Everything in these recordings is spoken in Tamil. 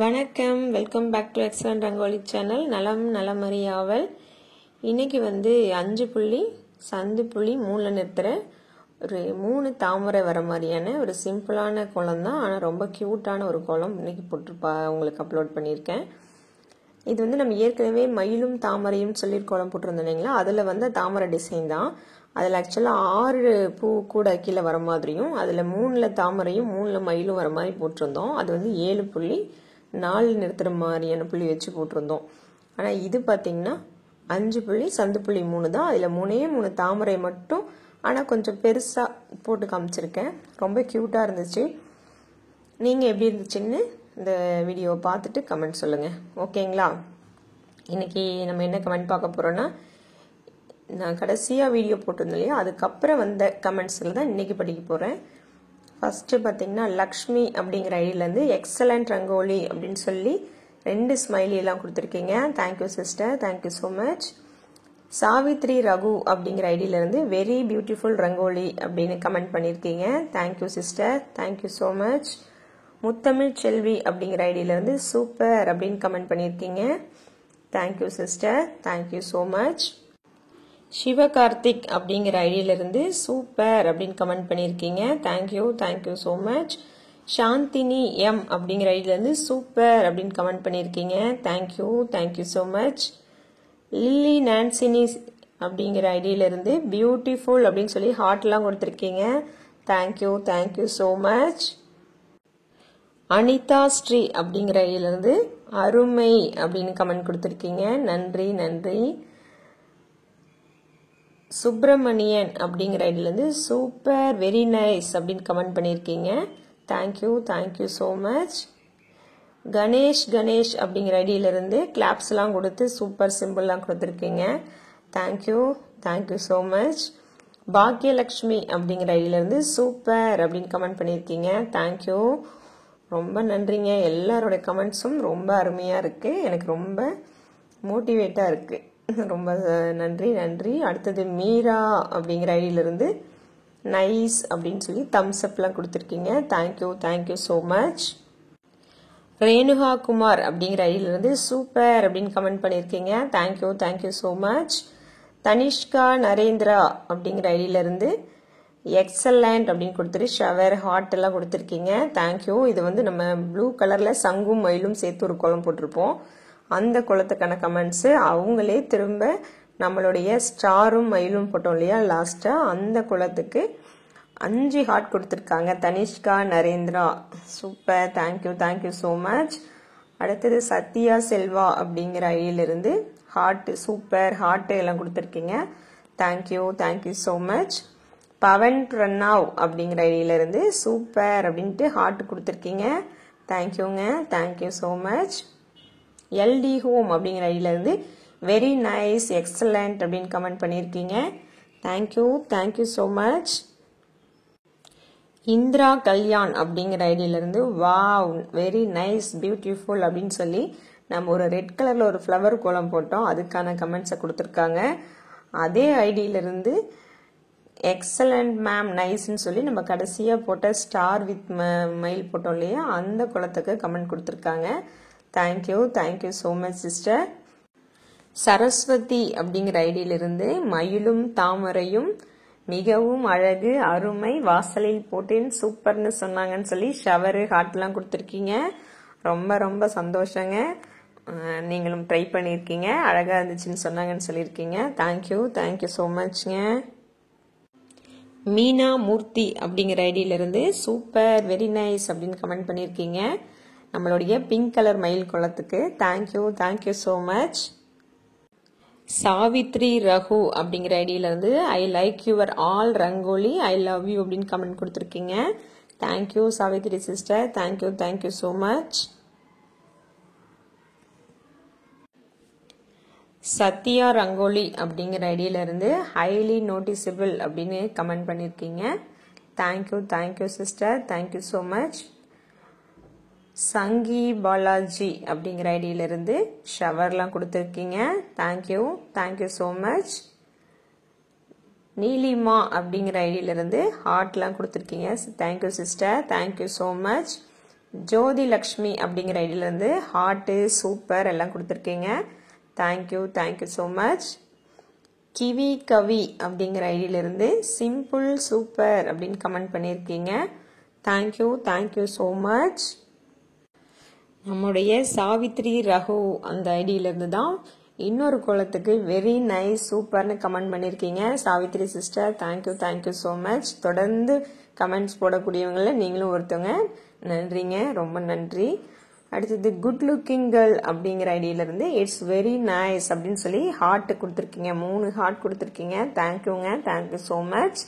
வணக்கம், welcome back to excellent rangoli channel. நலம் நலமறியாவல். இன்னைக்கு 5 புள்ளி சந்து புள்ளி 3 நிறுத்துற ஒரு 3 தாமரை வர மாதிரியான ஒரு சிம்பிளான கோலம் தான். ஆனால் ரொம்ப கியூட்டான ஒரு கோலம் இன்னைக்கு உங்களுக்கு அப்லோட் பண்ணியிருக்கேன். இது நம்ம ஏற்கனவே மயிலும் தாமரையும் சொல்லி கோலம் போட்டிருந்தோம் இல்லைங்களா, அதில் தாமரை டிசைன் தான். அதில் ஆக்சுவலாக 6 பூ கூட கீழே வர மாதிரியும், அதில் 3 தாமரையும் 3 மயிலும் வர மாதிரி போட்டிருந்தோம். அது 7 புள்ளி 4 நிறுத்துற மாதிரியான புள்ளி வச்சு போட்டிருந்தோம். ஆனால் இது பார்த்தீங்கன்னா 5 புள்ளி சந்து புள்ளி 3 தான். அதில் 3 தாமரை மட்டும், ஆனால் கொஞ்சம் பெருசாக போட்டு காமிச்சிருக்கேன். ரொம்ப க்யூட்டாக இருந்துச்சு. நீங்கள் எப்படி இருந்துச்சுன்னு இந்த வீடியோவை பார்த்துட்டு கமெண்ட் சொல்லுங்கள், ஓகேங்களா? இன்னைக்கு நம்ம என்ன கமெண்ட் பார்க்க போகிறோன்னா, நான் கடைசியாக வீடியோ போட்டிருந்தேன் இல்லையா, அதுக்கப்புறம் வந்த கமெண்ட்ஸில் தான் இன்றைக்கி படிக்க போகிறேன். ஃபஸ்ட்டு பார்த்தீங்கன்னா லக்ஷ்மி அப்படிங்கிற ஐடியிலேருந்து எக்ஸலண்ட் ரங்கோலி அப்படின்னு சொல்லி 2 ஸ்மைலி எல்லாம் கொடுத்துருக்கீங்க. Thank you sister, thank you so much. Savitri Raghu அப்படிங்கிற ஐடியிலேருந்து வெரி பியூட்டிஃபுல் ரங்கோலி அப்படின்னு கமெண்ட் பண்ணியிருக்கீங்க. Thank you sister, thank you so much. Muthamizh Selvi அப்படிங்கிற ஐடியிலேருந்து சூப்பர் அப்படின்னு கமெண்ட் பண்ணியிருக்கீங்க. Thank you sister, thank you so much. Sivakarthik அப்படிங்கிற ஐடியிலிருந்து சூப்பர் அப்படின்னு கமெண்ட் பண்ணியிருக்கீங்க. Thank you, thank you so much. Chandini M அப்படிங்கிற ஐடியிலேருந்து சூப்பர் அப்படின்னு கமெண்ட் பண்ணியிருக்கீங்க. Thank you, thank you so much. Lily Nancini அப்படிங்கிற ஐடியிலிருந்து பியூட்டிஃபுல் அப்படின்னு சொல்லி ஹார்ட்லாம் கொடுத்துருக்கீங்க. Thank you, thank you so much. Anitha Sri அப்படிங்கிற ஐடியிலிருந்து அருமை அப்படின்னு கமெண்ட் கொடுத்துருக்கீங்க. நன்றி, நன்றி. சுப்பிரமணியன் அப்படிங்கிற ஐடியிலேருந்து சூப்பர் வெரி நைஸ் அப்படின்னு கமெண்ட் பண்ணியிருக்கீங்க. Thank you, thank you so much. Ganesh அப்படிங்கிற ஐடியிலிருந்து கிளாப்ஸ்லாம் கொடுத்து சூப்பர் சிம்பிள்லாம் கொடுத்துருக்கீங்க. Thank you, thank you so much. Bhagyalakshmi அப்படிங்கிற ஐடியிலேருந்து சூப்பர் அப்படின்னு கமெண்ட் பண்ணியிருக்கீங்க. தேங்க்யூ, ரொம்ப நன்றிங்க. எல்லாரோட கமெண்ட்ஸும் ரொம்ப அருமையாக இருக்குது, எனக்கு ரொம்ப மோட்டிவேட்டாக இருக்குது. ரொம்ப நன்றி, நன்றி. அடுத்தது மீரா அப்படிங்கிற ஐடியிலிருந்து நைஸ் அப்படின்னு சொல்லி தம்ஸ் அப்லாம் கொடுத்துருக்கீங்க. Thank you, thank you so much. Renuka Kumar அப்படிங்கிற ஐடியிலிருந்து சூப்பர் அப்படின்னு கமெண்ட் பண்ணியிருக்கீங்க. Thank you, thank you so much. Tanishka Narendra அப்படிங்கிற ஐடியிலிருந்து எக்ஸலண்ட் அப்படின்னு கொடுத்துட்டு ஷவர் ஹார்ட் எல்லாம் கொடுத்துருக்கீங்க. தேங்க்யூ. இது நம்ம ப்ளூ கலரில் சங்கும் மயிலும் சேர்த்து ஒரு கோலம் போட்டிருப்போம். அந்த குளத்துக்கான கமெண்ட்ஸு அவங்களே திரும்ப நம்மளுடைய ஸ்டாரும் மயிலும் போட்டோம் இல்லையா லாஸ்ட்டாக, அந்த குளத்துக்கு 5 ஹார்ட் கொடுத்துருக்காங்க. Tanishka Narendra super, thank you, thank you so much. அடுத்தது சத்யா செல்வா அப்படிங்கிற ஐடியிலிருந்து ஹார்ட் சூப்பர் ஹார்ட் எல்லாம் கொடுத்துருக்கீங்க. Thank you, thank you so much. Pavan Pranav அப்படிங்கிற ஐடியிலிருந்து சூப்பர் அப்படின்ட்டு ஹார்ட் கொடுத்துருக்கீங்க. தேங்க்யூங்க, thank you so much. LT home அப்படிங்கிற ஐடியிலிருந்து வெரி நைஸ் எக்ஸலண்ட் அப்படின்னு கமெண்ட் பண்ணியிருக்கீங்க. Thank you, thank you so much. Indira Kalyan அப்படிங்கிற ஐடியிலிருந்து வாவ் வெரி நைஸ் பியூட்டிஃபுல் அப்படின்னு சொல்லி நம்ம ஒரு ரெட் கலரில் ஒரு ஃப்ளவர் கோலம் போட்டோம், அதுக்கான கமெண்ட்ஸை கொடுத்துருக்காங்க. அதே ஐடியிலிருந்து எக்ஸலண்ட் மேம் நைஸ்ன்னு சொல்லி நம்ம கடைசியாக போட்ட ஸ்டார் வித் மயில் போட்டோம் இல்லையா, அந்த குளத்துக்கு கமெண்ட் கொடுத்துருக்காங்க. Thank you, thank you so much sister. Saraswathi அப்படிங்கிற ஐடியிலிருந்து மயிலும் தாமரையும் மிகவும் அழகு அருமை வாசலில் போட்டேன் சூப்பர்னு சொன்னாங்கன்னு சொல்லி ஷவரு ஹார்ட்லாம் கொடுத்துருக்கீங்க. ரொம்ப ரொம்ப சந்தோஷங்க. நீங்களும் ட்ரை பண்ணியிருக்கீங்க, அழகாக இருந்துச்சுன்னு சொன்னாங்கன்னு சொல்லியிருக்கீங்க. தேங்க்யூ, தேங்க்யூ ஸோ மச்ங்க. மீனா மூர்த்தி அப்படிங்கிற ஐடியிலிருந்து சூப்பர் வெரி நைஸ் அப்படின்னு கமெண்ட் பண்ணியிருக்கீங்க நம்மளுடைய பிங்க் கலர் மயில் குளத்துக்கு. Thank you, thank you so much. Savitri Raghu அப்படிங்கிற ஐடியிலிருந்து I like your all rangoli I love you அப்படின்னு கமெண்ட் கொடுத்துருக்கீங்க. Thank you Savitri sister, thank you, thank you so much. Sathya rangoli அப்படிங்கிற ஐடியிலிருந்து ஹைலி நோட்டிசபிள் அப்படின்னு கமெண்ட் பண்ணியிருக்கீங்க. Thank you, thank you sister, thank you so much. Sangi Balaji அப்படிங்கிற ஐடியிலிருந்து ஷவர்லாம் கொடுத்துருக்கீங்க. Thank you, thank you so much. Neelima அப்படிங்கிற ஐடியிலிருந்து ஹார்ட்லாம் கொடுத்துருக்கீங்க. Thank you sister, thank you so much. Jyothi Lakshmi அப்படிங்கிற ஐடியிலேருந்து ஹார்ட்டு சூப்பர் எல்லாம் கொடுத்துருக்கீங்க. Thank you so much. Kiwi Kavi அப்படிங்கிற ஐடியிலிருந்து சிம்பிள் சூப்பர் அப்படின்னு கமெண்ட் பண்ணியிருக்கீங்க. Thank you so much. நம்முடைய சாவித்ரி ரகு அந்த ஐடியிலிருந்து தான் இன்னொரு கோலத்துக்கு வெரி நைஸ் சூப்பர்னு கமெண்ட் பண்ணியிருக்கீங்க. Savitri sister thank you so much. தொடர்ந்து கமெண்ட்ஸ் போடக்கூடியவங்கள நீங்களும் ஒருத்தவங்க. நன்றிங்க, ரொம்ப நன்றி. அடுத்தது குட் லுக்கிங் கேர்ள் அப்படிங்கிற ஐடியிலிருந்து இட்ஸ் வெரி நைஸ் அப்படின்னு சொல்லி ஹார்ட் கொடுத்துருக்கீங்க. 3 ஹார்ட் கொடுத்துருக்கீங்க. Thank you so much.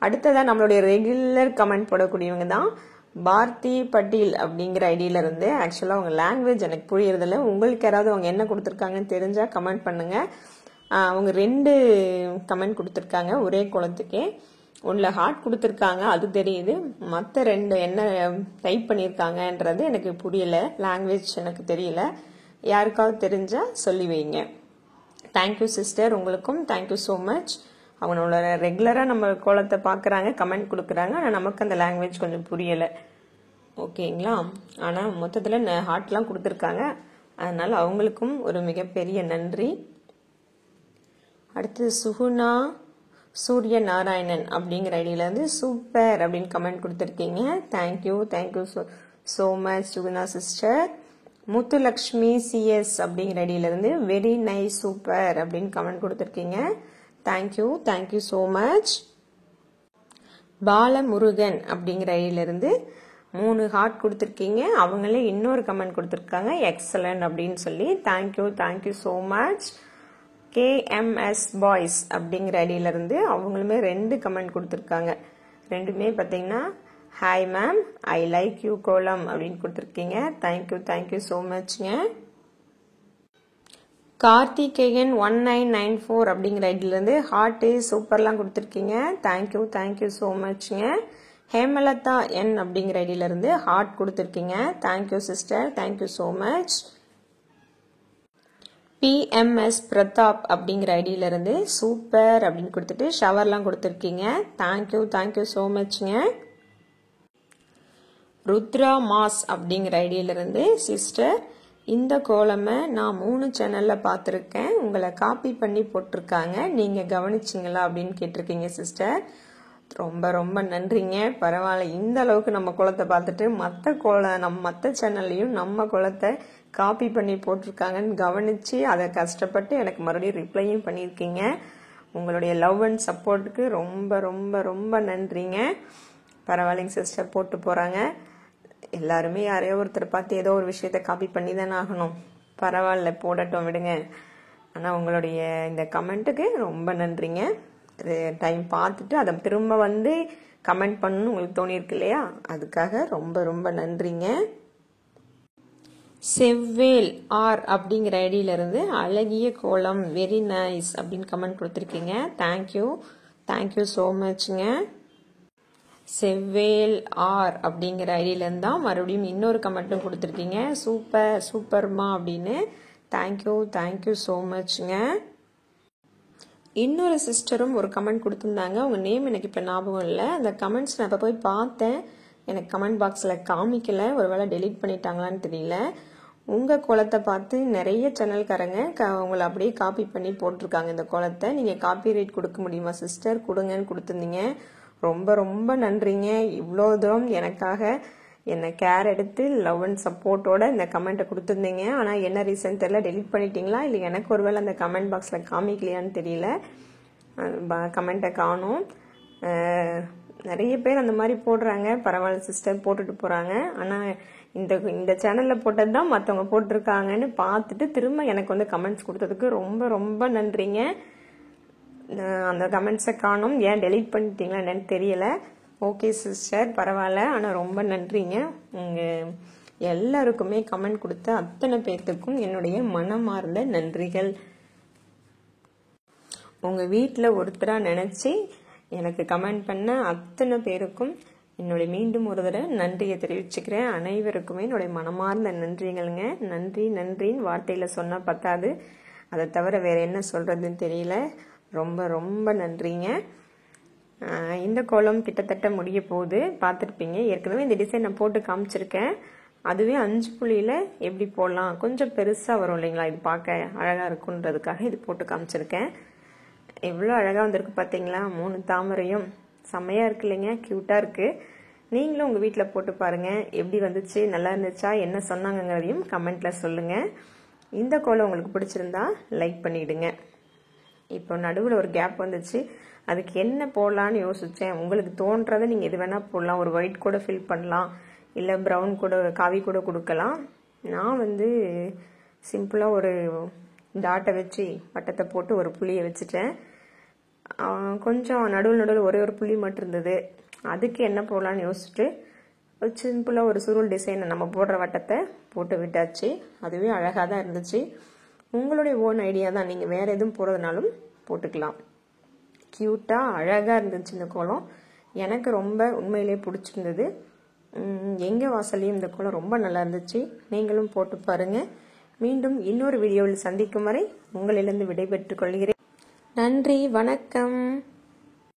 அடுத்ததான் நம்மளுடைய ரெகுலர் கமெண்ட் போடக்கூடியவங்க தான் பாரதி பட்டேல் அப்படிங்கிற ஐடியில இருந்து. ஆக்சுவலா அவங்க லாங்குவேஜ் எனக்கு புரியறதில்ல. உங்களுக்கு யாராவது அவங்க என்ன கொடுத்துருக்காங்கன்னு தெரிஞ்சா கமெண்ட் பண்ணுங்க. அவங்க 2 கமெண்ட் கொடுத்துருக்காங்க ஒரே குளத்துக்கே. ஒன்றுல ஹார்ட் கொடுத்துருக்காங்க, அது தெரியுது. மற்ற 2 என்ன டைப் பண்ணியிருக்காங்கன்றது எனக்கு புரியல. லாங்குவேஜ் எனக்கு தெரியல. யாருக்காவது தெரிஞ்சா சொல்லி வைங்க. தேங்க்யூ சிஸ்டர், உங்களுக்கும் தேங்க்யூ ஸோ மச். அவங்களோட ரெகுலராக நம்ம கோலத்தை பார்க்குறாங்க, கமெண்ட் கொடுக்குறாங்க. ஆனால் நமக்கு அந்த லாங்குவேஜ் கொஞ்சம் புரியலை. ஓகேங்களா? ஆனால் மொத்தத்தில் ஹார்ட்லாம் கொடுத்துருக்காங்க. அதனால் அவங்களுக்கும் ஒரு மிகப்பெரிய நன்றி. அடுத்து சுகுணா சூரிய நாராயணன் அப்படிங்கிற ஐடியிலேருந்து சூப்பர் அப்படின்னு கமெண்ட் கொடுத்துருக்கீங்க. Thank you so much Suguna sister. Muthulakshmi CS அப்படிங்கிற ஐடியிலேருந்து வெரி நைஸ் சூப்பர் அப்படின்னு கமெண்ட் கொடுத்துருக்கீங்க. Thank you so much. பாலமுருகன் அப்படிங்கிற ஐடியிலிருந்து 3 ஹார்ட் கொடுத்துருக்கீங்க. அவங்களே இன்னொரு கமெண்ட் கொடுத்துருக்காங்க எக்ஸலன்ட் அப்படின்னு சொல்லி. Thank you so much. KMS boys அப்படிங்கிற ஐடியிலிருந்து அவங்களுமே 2 கமெண்ட் கொடுத்துருக்காங்க. 2மே பார்த்தீங்கன்னா hi ma'am, I like you கோலம் அப்படின்னு கொடுத்துருக்கீங்க. Thank you so மச்ங்க. கார்த்திகேயன் 1994 அப்படிங்கிற ஐடியிலேருந்து ஹார்ட்டு சூப்பர்லாம் கொடுத்துருக்கீங்க. தேங்க்யூ ஸோ மச்ங்க. ஹேமலதா என் அப்படிங்கிற ஐடியிலேருந்து ஹார்ட் கொடுத்துருக்கீங்க. Thank you sister, thank you so much. PMS Pratap அப்படிங்கிற ஐடியிலேருந்து சூப்பர் அப்படின்னு கொடுத்துட்டு ஷவர்லாம் கொடுத்துருக்கீங்க. தேங்க்யூ ஸோ மச்ங்க. ருத்ரா மாஸ் அப்படிங்கிற ஐடியிலிருந்து சிஸ்டர் இந்த கோலமை நான் 3 சேனலில் பார்த்துருக்கேன், உங்களை காப்பி பண்ணி போட்டிருக்காங்க, நீங்கள் கவனிச்சிங்களா அப்படின்னு கேட்டிருக்கீங்க சிஸ்டர். ரொம்ப நன்றிங்க. பரவாயில்ல, இந்த அளவுக்கு நம்ம குளத்தை பார்த்துட்டு மற்ற சேனல்லையும் நம்ம குளத்தை காப்பி பண்ணி போட்டிருக்காங்கன்னு கவனிச்சு அதை கஷ்டப்பட்டு எனக்கு மறுபடியும் ரிப்ளையும் பண்ணியிருக்கீங்க. உங்களுடைய லவ் அண்ட் சப்போர்ட்டுக்கு ரொம்ப நன்றிங்க. பரவாயில்லைங்க சிஸ்டர், போட்டு போகிறாங்க. எல்லாருமே யாரையோ ஒருத்தர் பார்த்து ஏதோ ஒரு விஷயத்த காப்பி பண்ணி தானே ஆகணும். பரவாயில்ல, போடட்டும், விடுங்க. ஆனால் உங்களுடைய இந்த கமெண்ட்டுக்கு ரொம்ப நன்றிங்க. டைம் பார்த்துட்டு அதை திரும்ப வந்து கமெண்ட் பண்ணணும்னு உங்களுக்கு தோணியிருக்கு இல்லையா, அதுக்காக ரொம்ப நன்றிங்க. செவ்வேல் ஆர் அப்படிங்கிற ஐடியிலிருந்து அழகிய கோலம் வெரி நைஸ் அப்படின்னு கமெண்ட் கொடுத்துருக்கீங்க. தேங்க்யூ ஸோ மச்ங்க. செவ்வேல் ஆர் அப்படிங்கிற ஐடியிலேருந்து தான் மறுபடியும் இன்னொரு கமெண்ட்டும் கொடுத்துருக்கீங்க. சூப்பர்மா அப்படின்னு. தேங்க்யூ ஸோ மச்ங்க. இன்னொரு சிஸ்டரும் ஒரு கமெண்ட் கொடுத்துருந்தாங்க. உங்கள் நேம் எனக்கு இப்போ ஞாபகம் இல்லை. அந்த கமெண்ட்ஸ் நான் இப்போ போய் பார்த்தேன், எனக்கு கமெண்ட் பாக்ஸில் காமிக்கல. ஒருவேளை டெலீட் பண்ணிட்டாங்களான்னு தெரியல. உங்கள் கோலத்தை பார்த்து நிறைய சேனல்காரங்க உங்களை அப்படியே காப்பி பண்ணி போட்டிருக்காங்க இந்த கோலத்தை. நீங்கள் காப்பி ரைட் கொடுக்க முடியுமா சிஸ்டர், கொடுங்கன்னு கொடுத்துருந்தீங்க. ரொம்ப நன்றிங்க. இவ்வளோ தூரம் எனக்காக என்னை கேர் எடுத்து லவ் அண்ட் சப்போர்ட்டோட இந்த கமெண்ட்டை கொடுத்துருந்தீங்க. ஆனால் என்ன ரீசன் தெரியல, டெலிட் பண்ணிட்டீங்களா இல்லை எனக்கு ஒருவேளை அந்த கமெண்ட் பாக்ஸில் காமிக்கலையான்னு தெரியல. கமெண்ட்டை காணும். நிறைய பேர் அந்த மாதிரி போடுறாங்க. பரவாயில்ல சிஸ்டர், போட்டுட்டு போகிறாங்க. ஆனால் இந்த சேனலில் போட்டது தான் மற்றவங்க போட்டிருக்காங்கன்னு பார்த்துட்டு திரும்ப எனக்கு வந்து கமெண்ட்ஸ் கொடுத்ததுக்கு ரொம்ப நன்றிங்க. அந்த கமெண்ட்ஸை காணும். ஏன் டெலீட் பண்ணிட்டீங்களா என்னன்னு தெரியல. ஓகே சிஸ்டர், பரவாயில்ல. ஆனால் ரொம்ப நன்றிங்க. உங்கள் எல்லாருக்குமே கமெண்ட் கொடுத்த அத்தனை பேர்த்துக்கும் என்னுடைய மனமார்ந்த நன்றிகள். உங்கள் வீட்டில் ஒருத்தராக நினச்சி எனக்கு கமெண்ட் பண்ண அத்தனை பேருக்கும் என்னுடைய மீண்டும் ஒரு தடவை நன்றியை தெரிவிச்சுக்கிறேன். அனைவருக்குமே என்னுடைய மனமார்ந்த நன்றிகளுங்க. நன்றின்னு வார்த்தையில் சொன்னால் பத்தாது. அதை தவிர வேற என்ன சொல்றதுன்னு தெரியல. ரொம்ப நன்றிங்க. இந்த கோலம் கிட்டத்தட்ட முடிய போகுது, பார்த்துருப்பீங்க. ஏற்கனவே இந்த டிசைன் நான் போட்டு காமிச்சிருக்கேன். அதுவே 5 புள்ளியில் எப்படி போடலாம், கொஞ்சம் பெருசாக வரும் இல்லைங்களா, இது பார்க்க அழகாக இருக்குன்றதுக்காக இது போட்டு காமிச்சிருக்கேன். எவ்வளோ அழகாக வந்திருக்கு பார்த்தீங்களா, 3 தாமரையும் செம்மையாக இருக்கு இல்லைங்க, க்யூட்டாக இருக்குது. நீங்களும் உங்கள் வீட்டில் போட்டு பாருங்கள், எப்படி வந்துச்சு, நல்லா இருந்துச்சா, என்ன சொன்னாங்கங்கிறதையும் கமெண்ட்டில் சொல்லுங்கள். இந்த கோலம் உங்களுக்கு பிடிச்சிருந்தா லைக் பண்ணிவிடுங்க. இப்போ நடுவில் ஒரு கேப் வந்துச்சு, அதுக்கு என்ன போடலான்னு யோசித்தேன். உங்களுக்கு தோன்றதை நீங்கள் எது வேணால் போடலாம். ஒரு ஒயிட் கூட ஃபில் பண்ணலாம், இல்லை ப்ரௌன் கூட, காவி கூட கொடுக்கலாம். நான் வந்து சிம்பிளாக ஒரு டாட்டை வச்சு வட்டத்தை போட்டு ஒரு புள்ளியை வச்சுட்டேன். கொஞ்சம் நடுவில் ஒரே ஒரு புள்ளி மட்டும் இருந்தது. அதுக்கு என்ன போடலான்னு யோசிச்சுட்டு ஒரு சிம்பிளாக ஒரு சுருள் டிசைனை நம்ம போடுற வட்டத்தை போட்டு விட்டாச்சு. அதுவே அழகாக தான் இருந்துச்சு. உங்களுடைய ஓன் ஐடியா தான், நீங்கள் வேறு எதுவும் போடுறதுனாலும் போட்டுக்கலாம். க்யூட்டாக அழகாக இருந்துச்சு இந்த கோலம். எனக்கு ரொம்ப உண்மையிலே பிடிச்சிருந்தது. எங்கள் வாசல்லையும் இந்த கோலம் ரொம்ப நல்லா இருந்துச்சு. நீங்களும் போட்டு பாருங்கள். மீண்டும் இன்னொரு வீடியோவில் சந்திக்கும் வரை உங்களிலிருந்து விடைபெற்றுக் கொள்கிறேன். நன்றி, வணக்கம்.